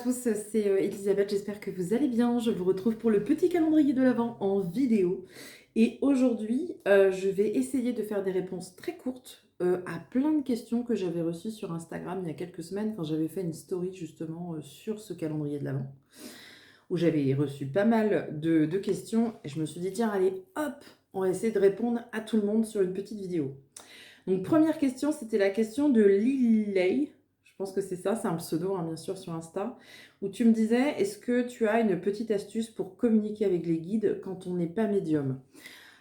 tous, c'est Elisabeth, j'espère que vous allez bien. Je vous retrouve pour le petit calendrier de l'Avent en vidéo. Et aujourd'hui, je vais essayer de faire des réponses très courtes à plein de questions que j'avais reçues sur Instagram il y a quelques semaines quand j'avais fait une story justement sur ce calendrier de l'Avent, où j'avais reçu pas mal de questions. Et je me suis dit, tiens, allez, hop, on va essayer de répondre à tout le monde sur une petite vidéo. Donc première question, c'était la question de Liley. Je pense que c'est ça, c'est un pseudo, hein, bien sûr, sur Insta, où tu me disais, est-ce que tu as une petite astuce pour communiquer avec les guides quand on n'est pas médium?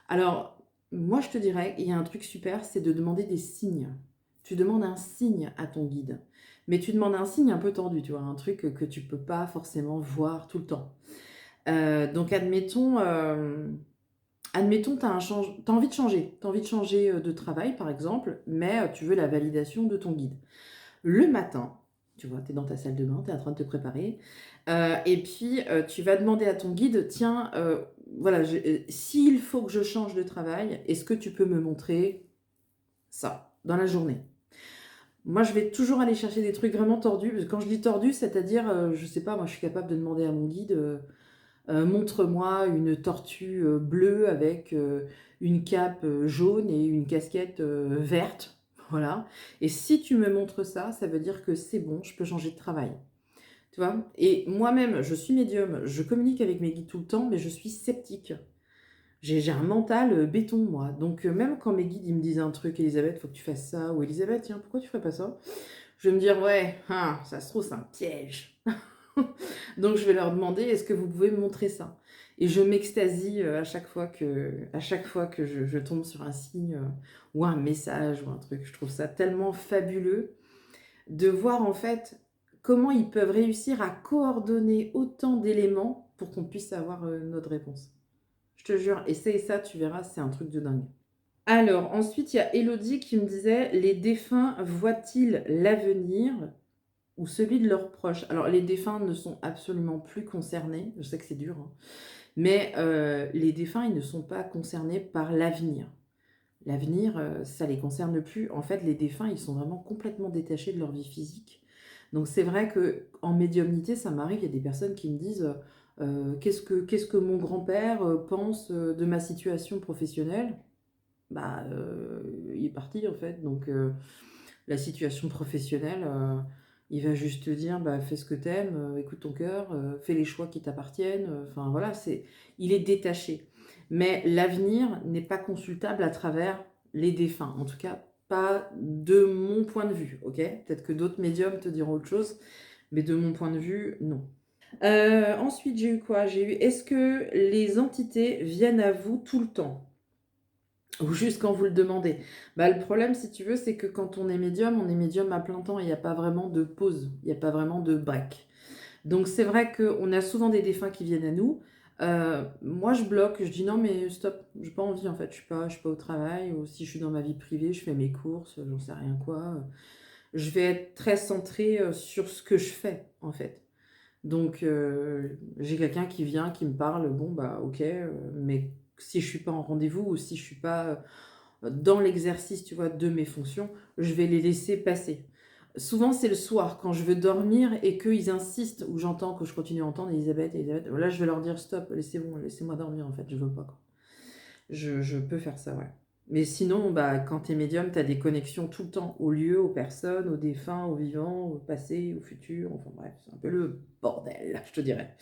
Alors, moi, je te dirais, il y a un truc super, c'est de demander des signes. Tu demandes un signe à ton guide, mais tu demandes un signe un peu tendu, tu vois, un truc que tu peux pas forcément voir tout le temps. Donc, admettons, tu as envie de changer. Tu as envie de changer de travail, par exemple, mais tu veux la validation de ton guide. Le matin, tu vois, tu es dans ta salle de bain, tu es en train de te préparer, et puis tu vas demander à ton guide, tiens, voilà, s'il faut que je change de travail, est-ce que tu peux me montrer ça dans la journée? Moi, je vais toujours aller chercher des trucs vraiment tordus, parce que quand je dis tordu, c'est-à-dire, je sais pas, moi je suis capable de demander à mon guide, montre-moi une tortue bleue avec une cape jaune et une casquette verte. Voilà. Et si tu me montres ça, ça veut dire que c'est bon, je peux changer de travail. Tu vois? Et moi-même, je suis médium, je communique avec mes guides tout le temps, mais je suis sceptique. J'ai un mental béton, moi. Donc, même quand mes guides ils me disent un truc, Elisabeth, faut que tu fasses ça, ou Elisabeth, tiens, pourquoi tu ferais pas ça? Je vais me dire, ouais, hein, ça se trouve, c'est un piège. Donc je vais leur demander, est-ce que vous pouvez me montrer ça? Et je m'extasie à chaque fois que je tombe sur un signe ou un message ou un truc. Je trouve ça tellement fabuleux de voir en fait comment ils peuvent réussir à coordonner autant d'éléments pour qu'on puisse avoir notre réponse. Je te jure, essaye ça, tu verras, c'est un truc de dingue. Alors, ensuite, il y a Elodie qui me disait, les défunts voient-ils l'avenir ou celui de leurs proches? Alors, les défunts ne sont absolument plus concernés, je sais que c'est dur, hein, mais les défunts, ils ne sont pas concernés par l'avenir. L'avenir, ça les concerne plus. En fait, les défunts, ils sont vraiment complètement détachés de leur vie physique. Donc, c'est vrai qu'en médiumnité, ça m'arrive, il y a des personnes qui me disent qu'est-ce que mon grand-père pense de ma situation professionnelle? Bah, il est parti en fait. Donc, la situation professionnelle, il va juste te dire, bah, fais ce que t'aimes, écoute ton cœur, fais les choix qui t'appartiennent. Enfin voilà, il est détaché. Mais l'avenir n'est pas consultable à travers les défunts. En tout cas, pas de mon point de vue, ok? Peut-être que d'autres médiums te diront autre chose, mais de mon point de vue, non. Ensuite, j'ai eu quoi? J'ai eu, est-ce que les entités viennent à vous tout le temps? Ou juste quand vous le demandez. Bah, le problème, si tu veux, c'est que quand on est médium à plein temps, il n'y a pas vraiment de pause, il n'y a pas vraiment de break. Donc c'est vrai qu'on a souvent des défunts qui viennent à nous. Moi, je bloque, je dis non, mais stop, j'ai pas envie en fait, je suis pas au travail, ou si je suis dans ma vie privée, je fais mes courses, j'en sais rien quoi. Je vais être très centrée sur ce que je fais en fait. Donc, j'ai quelqu'un qui vient, qui me parle, bon, bah, ok, mais si je suis pas en rendez-vous ou si je suis pas dans l'exercice, tu vois, de mes fonctions, je vais les laisser passer. Souvent, c'est le soir, quand je veux dormir et qu'ils insistent, ou j'entends que je continue à entendre Elisabeth, Elisabeth, là, je vais leur dire stop, laissez-moi dormir, en fait, je veux pas, quoi. Je peux faire ça, ouais. Mais sinon, bah, quand tu es médium, tu as des connexions tout le temps, aux lieux, aux personnes, aux défunts, aux vivants, au passé, au futur. Enfin bref, c'est un peu le bordel, je te dirais.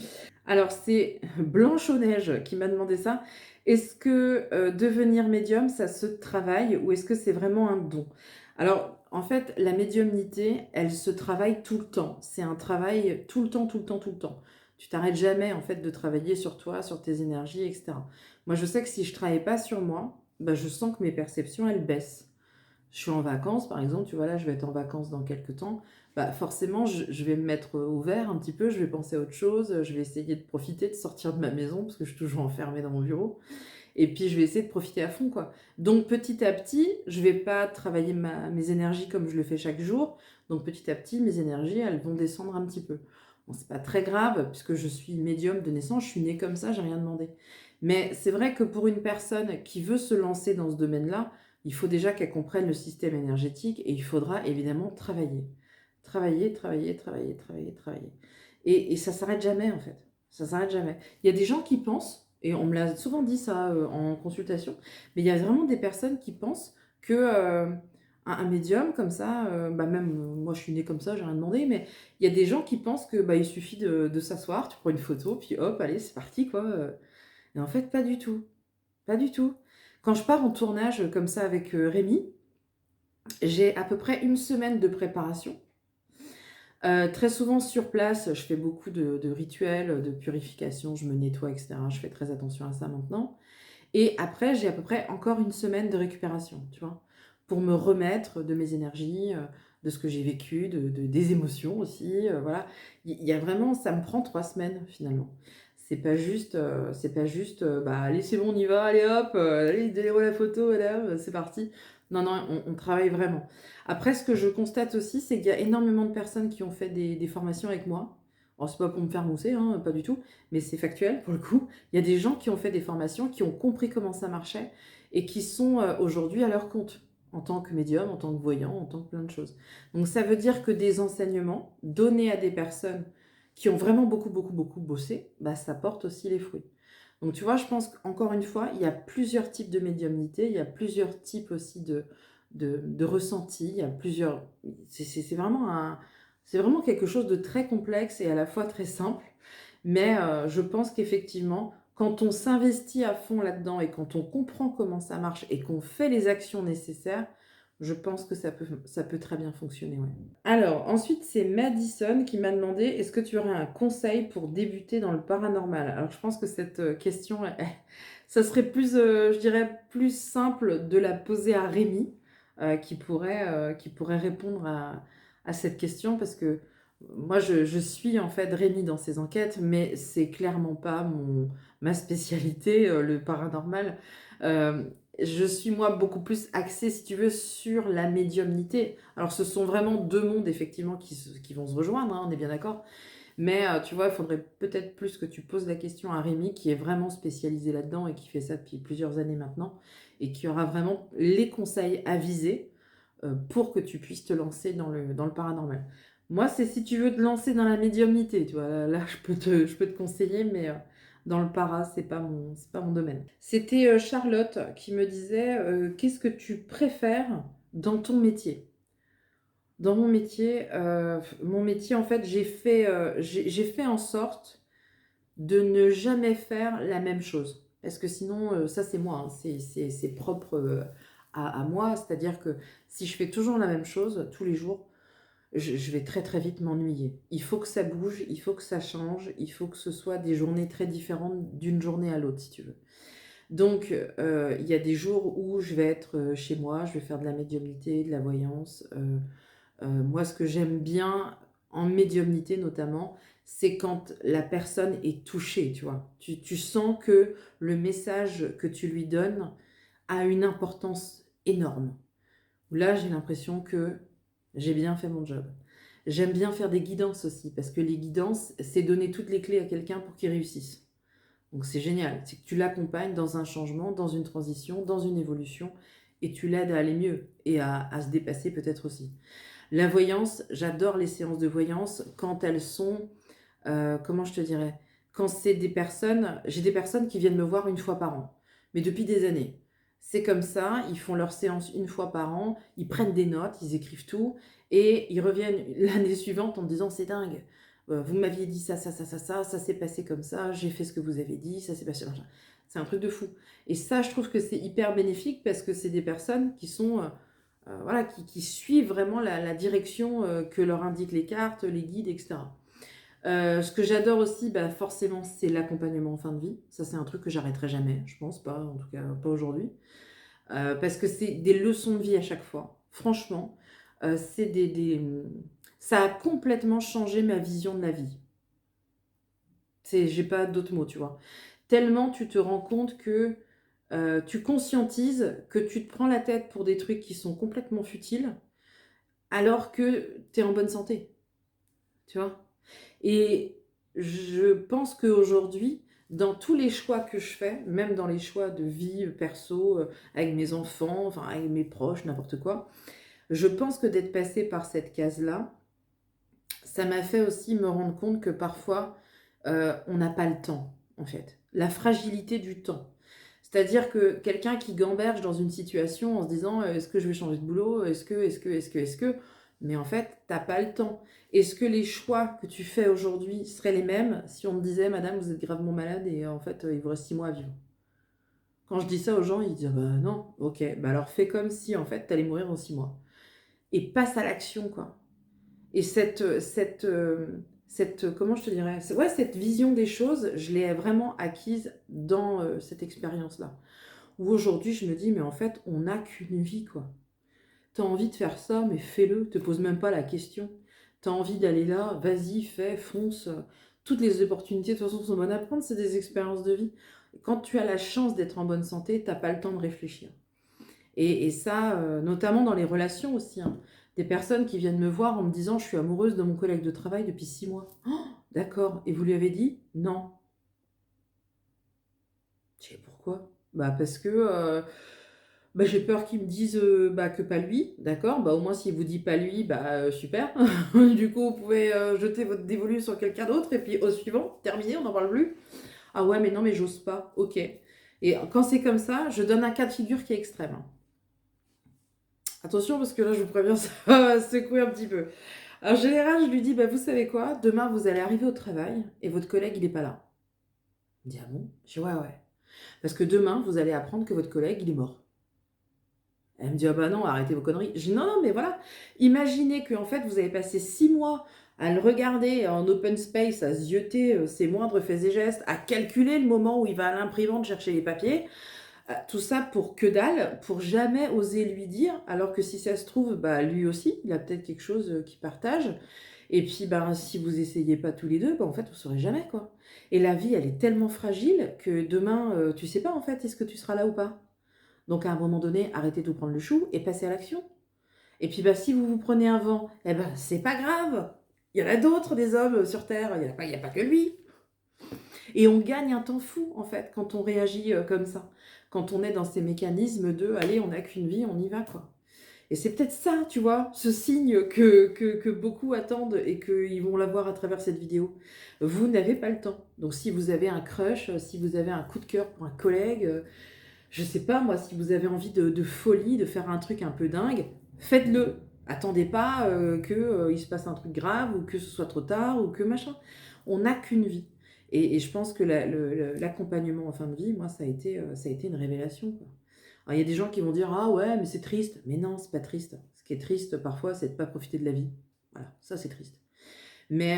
Alors, c'est Blanche aux Neiges qui m'a demandé ça. Est-ce que devenir médium, ça se travaille ou est-ce que c'est vraiment un don? Alors, en fait, la médiumnité, elle se travaille tout le temps. C'est un travail tout le temps, tout le temps, tout le temps. Tu t'arrêtes jamais, en fait, de travailler sur toi, sur tes énergies, etc. Moi, je sais que si je travaille pas sur moi, bah, je sens que mes perceptions, elles baissent. Je suis en vacances, par exemple, tu vois, là, je vais être en vacances dans quelques temps. Bah, forcément, je vais me mettre au vert un petit peu, je vais penser à autre chose, je vais essayer de profiter, de sortir de ma maison, parce que je suis toujours enfermée dans mon bureau. Et puis, je vais essayer de profiter à fond, quoi. Donc, petit à petit, je vais pas travailler mes énergies comme je le fais chaque jour. Donc, petit à petit, mes énergies, elles vont descendre un petit peu. Bon, c'est pas très grave, puisque je suis médium de naissance, je suis née comme ça, j'ai rien demandé. Mais c'est vrai que pour une personne qui veut se lancer dans ce domaine-là, il faut déjà qu'elle comprenne le système énergétique et il faudra évidemment travailler. Travailler, travailler, travailler, travailler, travailler. Et ça s'arrête jamais, en fait. Ça s'arrête jamais. Il y a des gens qui pensent, et on me l'a souvent dit ça en consultation, mais il y a vraiment des personnes qui pensent que un médium comme ça, bah même moi je suis née comme ça, j'ai rien demandé, mais il y a des gens qui pensent que bah, il suffit de s'asseoir, tu prends une photo, puis hop, allez, c'est parti, quoi. Et en fait, pas du tout. Pas du tout. Quand je pars en tournage comme ça avec Rémi, j'ai à peu près une semaine de préparation. Très souvent sur place, je fais beaucoup de rituels, de purification, je me nettoie et cetera. Je fais très attention à ça maintenant et après, j'ai à peu près encore une semaine de récupération, tu vois? Pour me remettre de mes énergies, de ce que j'ai vécu, des émotions aussi, voilà. Il y a vraiment ça me prend 3 semaines finalement. C'est pas juste, bah, allez c'est bon on y va, allez hop, allez délivrer la photo, allez hop, c'est parti. Non, non, on travaille vraiment. Après ce que je constate aussi, c'est qu'il y a énormément de personnes qui ont fait des formations avec moi. Alors c'est pas pour me faire mousser, hein, pas du tout, mais c'est factuel pour le coup. Il y a des gens qui ont fait des formations, qui ont compris comment ça marchait et qui sont aujourd'hui à leur compte en tant que médium, en tant que voyant, en tant que plein de choses. Donc ça veut dire que des enseignements donnés à des personnes qui ont vraiment beaucoup, beaucoup, beaucoup bossé, bah, ça porte aussi les fruits. Donc tu vois, je pense qu'encore une fois, il y a plusieurs types de médiumnité, il y a plusieurs types aussi de ressentis, il y a plusieurs... C'est vraiment c'est vraiment quelque chose de très complexe et à la fois très simple. Mais je pense qu'effectivement, quand on s'investit à fond là-dedans et quand on comprend comment ça marche et qu'on fait les actions nécessaires, je pense que ça peut très bien fonctionner, ouais. Alors, ensuite, c'est Madison qui m'a demandé, est-ce que tu aurais un conseil pour débuter dans le paranormal? Alors, je pense que cette question, ça serait plus, je dirais, plus simple de la poser à Rémi, qui pourrait répondre à cette question, parce que moi, je suis en fait Rémi dans ses enquêtes, mais c'est clairement pas ma spécialité, le paranormal. Euh, je suis moi beaucoup plus axée, si tu veux, sur la médiumnité. Alors, ce sont vraiment deux mondes, effectivement, qui vont se rejoindre, hein, on est bien d'accord. Mais tu vois, il faudrait peut-être plus que tu poses la question à Rémi, qui est vraiment spécialisé là-dedans et qui fait ça depuis plusieurs années maintenant, et qui aura vraiment les conseils avisés pour que tu puisses te lancer dans le paranormal. Moi, c'est si tu veux te lancer dans la médiumnité, tu vois, là, je peux te conseiller, mais dans le para, c'est pas mon domaine. C'était Charlotte qui me disait, qu'est-ce que tu préfères dans ton métier? Dans mon métier, en fait, j'ai fait en sorte de ne jamais faire la même chose. Parce que sinon, ça c'est moi, hein, c'est propre à moi. C'est-à-dire que si je fais toujours la même chose tous les jours, je vais très très vite m'ennuyer. Il faut que ça bouge, il faut que ça change, il faut que ce soit des journées très différentes d'une journée à l'autre, si tu veux. Donc, il y a des jours où je vais être chez moi, je vais faire de la médiumnité, de la voyance. Moi, ce que j'aime bien en médiumnité notamment, c'est quand la personne est touchée, tu vois. Tu sens que le message que tu lui donnes a une importance énorme. Là, j'ai l'impression que j'ai bien fait mon job. J'aime bien faire des guidances aussi, parce que les guidances, c'est donner toutes les clés à quelqu'un pour qu'il réussisse. Donc c'est génial, c'est que tu l'accompagnes dans un changement, dans une transition, dans une évolution, et tu l'aides à aller mieux et à se dépasser peut-être aussi. La voyance, j'adore les séances de voyance quand elles sont, comment je te dirais, quand c'est des personnes, j'ai des personnes qui viennent me voir une fois par an, mais depuis des années. C'est comme ça, ils font leur séance une fois par an, ils prennent des notes, ils écrivent tout, et ils reviennent l'année suivante en me disant c'est dingue, vous m'aviez dit ça s'est passé comme ça, j'ai fait ce que vous avez dit, ça s'est passé machin. C'est un truc de fou. Et ça, je trouve que c'est hyper bénéfique parce que c'est des personnes qui sont voilà, qui suivent vraiment la direction que leur indiquent les cartes, les guides, etc. Ce que j'adore aussi, bah, forcément, c'est l'accompagnement en fin de vie. Ça, c'est un truc que j'arrêterai jamais, je pense pas, en tout cas pas aujourd'hui. Parce que c'est des leçons de vie à chaque fois. Franchement, c'est ça a complètement changé ma vision de la vie. J'ai pas d'autres mots, tu vois. Tellement tu te rends compte que tu conscientises que tu te prends la tête pour des trucs qui sont complètement futiles alors que tu es en bonne santé, tu vois. Et je pense qu'aujourd'hui, dans tous les choix que je fais, même dans les choix de vie perso, avec mes enfants, enfin avec mes proches, n'importe quoi, je pense que d'être passé par cette case-là, ça m'a fait aussi me rendre compte que parfois, on n'a pas le temps, en fait. La fragilité du temps. C'est-à-dire que quelqu'un qui gamberge dans une situation en se disant, «Est-ce que je vais changer de boulot? Est-ce que?» Mais en fait, tu as pas le temps. Est-ce que les choix que tu fais aujourd'hui seraient les mêmes si on te disait: «Madame, vous êtes gravement malade et en fait, il vous reste 6 mois à vivre»? Quand je dis ça aux gens, ils disent: «Ah bah non». OK, bah alors fais comme si en fait, tu allais mourir dans 6 mois et passe à l'action, quoi. Et comment je te dirais? Ouais, cette vision des choses, je l'ai vraiment acquise dans, cette expérience-là. Où aujourd'hui, je me dis: «Mais en fait, on n'a qu'une vie, quoi. Tu as envie de faire ça, mais fais-le, te pose même pas la question. Tu as envie d'aller là, vas-y, fais, fonce, toutes les opportunités, de toute façon, sont bonnes à prendre, c'est des expériences de vie. Quand tu as la chance d'être en bonne santé, tu pas le temps de réfléchir. Et ça, notamment dans les relations aussi, hein. Des personnes qui viennent me voir en me disant: «Je suis amoureuse de mon collègue de travail depuis 6 mois». Oh, d'accord, et vous lui avez dit? «Non». Je dis: «Pourquoi?» «Bah, parce que, bah, j'ai peur qu'il me dise, bah, que pas lui». «D'accord, bah, au moins s'il vous dit pas lui, bah, super. Du coup, vous pouvez, jeter votre dévolu sur quelqu'un d'autre et puis au suivant, terminé, on n'en parle plus». «Ah ouais, mais non, mais j'ose pas». «OK». Et quand c'est comme ça, je donne un cas de figure qui est extrême, hein. Attention parce que là, je vous préviens, ça va secouer un petit peu. En général, je lui dis: «Bah, vous savez quoi? Demain, vous allez arriver au travail et votre collègue, il est pas là». Il me dit: «Ah bon?» Je dis: «Ouais, ouais. Parce que demain, vous allez apprendre que votre collègue, il est mort». Elle me dit: «Ah bah non, arrêtez vos conneries». Je dis: «Non, non, mais voilà, imaginez qu'en fait, vous avez passé 6 mois à le regarder en open space, à zioter, ses moindres faits et gestes, à calculer le moment où il va à l'imprimante chercher les papiers, tout ça pour que dalle, pour jamais oser lui dire, alors que si ça se trouve, bah, lui aussi, il a peut-être quelque chose, qu'il partage et puis, ben, si vous essayez pas tous les 2, bah, en fait, vous saurez jamais, quoi. Et la vie, elle est tellement fragile que demain, tu sais pas, en fait, est-ce que tu seras là ou pas? Donc à un moment donné, arrêtez de vous prendre le chou et passez à l'action. Et puis, bah, si vous vous prenez un vent, eh ben, c'est pas grave. Il y en a d'autres des hommes, sur terre, il y a pas que lui. Et on gagne un temps fou, en fait, quand on réagit, comme ça. Quand on est dans ces mécanismes de: «Allez, on n'a qu'une vie, on y va, quoi». Et c'est peut-être ça, tu vois, ce signe que beaucoup attendent et qu'ils vont l'avoir à travers cette vidéo. Vous n'avez pas le temps. Donc si vous avez un crush, si vous avez un coup de cœur pour un collègue, je sais pas moi, si vous avez envie de folie, de faire un truc un peu dingue, faites-le. Attendez pas, il se passe un truc grave ou que ce soit trop tard ou que machin. On n'a qu'une vie et je pense que l'accompagnement en fin de vie, moi, ça a été une révélation, quoi. Alors, il y a des gens qui vont dire: «Ah ouais, mais c'est triste». Mais non, c'est pas triste. Ce qui est triste parfois, c'est de pas profiter de la vie. Voilà, ça c'est triste. Mais,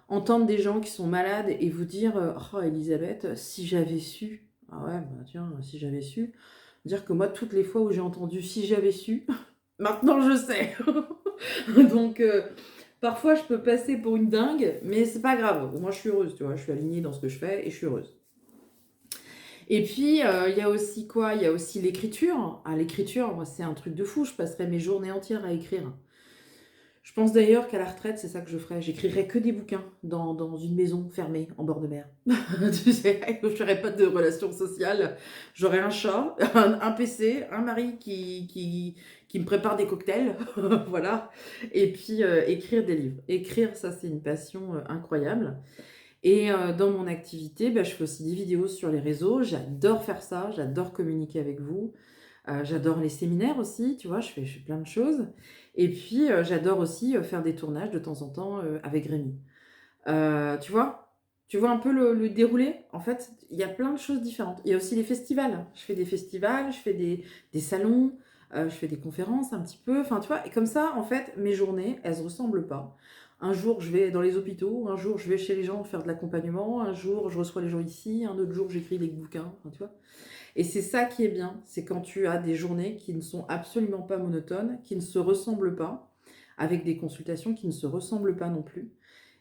entendre des gens qui sont malades et vous dire, «Oh Elisabeth, si j'avais su». Ah ouais, bah tiens, si j'avais su. Dire que moi, toutes les fois où j'ai entendu «si j'avais su», maintenant je sais. Donc, parfois je peux passer pour une dingue, mais c'est pas grave. Au moins je suis heureuse, tu vois? Je suis alignée dans ce que je fais et je suis heureuse. Et puis, il y a aussi quoi? Il y a aussi l'écriture. Ah, l'écriture, moi, c'est un truc de fou. Je passerais mes journées entières à écrire. Je pense d'ailleurs qu'à la retraite, c'est ça que je ferais. J'écrirais que des bouquins dans une maison fermée en bord de mer. Tu sais, je ferais pas de relations sociales. J'aurais un chat, un PC, un mari qui me prépare des cocktails, voilà. Et puis, écrire des livres. Écrire, ça, c'est une passion, incroyable. Et dans mon activité, bah, je fais aussi des vidéos sur les réseaux. J'adore faire ça, j'adore communiquer avec vous. J'adore les séminaires aussi, tu vois? Je fais plein de choses et puis, j'adore aussi, faire des tournages de temps en temps, avec Rémi. Tu vois? Tu vois un peu le déroulé? En fait, il y a plein de choses différentes. Il y a aussi les festivals. Je fais des festivals, je fais des salons, je fais des conférences un petit peu, enfin, tu vois? Et comme ça, en fait, mes journées, elles se ressemblent pas. Un jour, je vais dans les hôpitaux, un jour, je vais chez les gens faire de l'accompagnement, un jour, je reçois les gens ici, un autre jour, j'écris des bouquins, enfin, tu vois? Et c'est ça qui est bien, c'est quand tu as des journées qui ne sont absolument pas monotones, qui ne se ressemblent pas, avec des consultations qui ne se ressemblent pas non plus.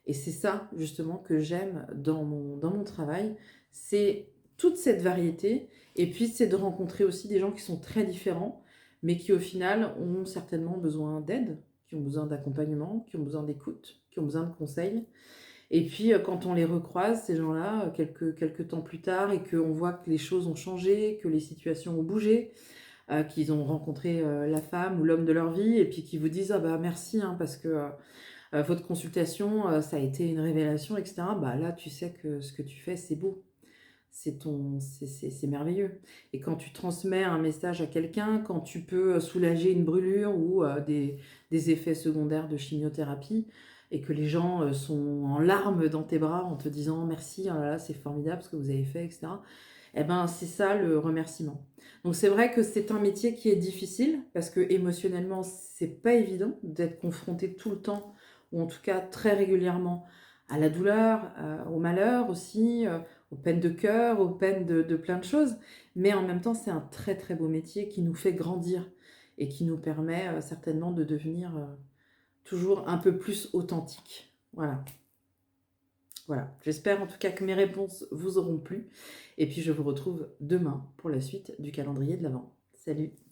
Et c'est ça justement que j'aime dans mon travail, c'est toute cette variété et puis c'est de rencontrer aussi des gens qui sont très différents, mais qui au final ont certainement besoin d'aide, qui ont besoin d'accompagnement, qui ont besoin d'écoute, qui ont besoin de conseils. Et puis, quand on les recroise, ces gens-là, quelques temps plus tard et qu'on voit que les choses ont changé, que les situations ont bougé, qu'ils ont rencontré, la femme ou l'homme de leur vie et puis qu'ils vous disent: «Ah bah merci, hein, parce que, votre consultation, ça a été une révélation et cetera. Bah, là, tu sais que ce que tu fais, c'est beau. C'est merveilleux et quand tu transmets un message à quelqu'un, quand tu peux, soulager une brûlure ou des effets secondaires de chimiothérapie et que les gens, sont en larmes dans tes bras en te disant: «Merci, oh là là, c'est formidable ce que vous avez fait» et cetera. Et ben, c'est ça le remerciement. Donc c'est vrai que c'est un métier qui est difficile parce que émotionnellement c'est pas évident d'être confronté tout le temps ou en tout cas très régulièrement à la douleur, au malheur aussi, aux peines de cœur, aux peines de plein de choses. Mais en même temps, c'est un très, très beau métier qui nous fait grandir et qui nous permet, certainement de devenir, toujours un peu plus authentique. Voilà, voilà. J'espère en tout cas que mes réponses vous auront plu et puis je vous retrouve demain pour la suite du calendrier de l'Avent. Salut!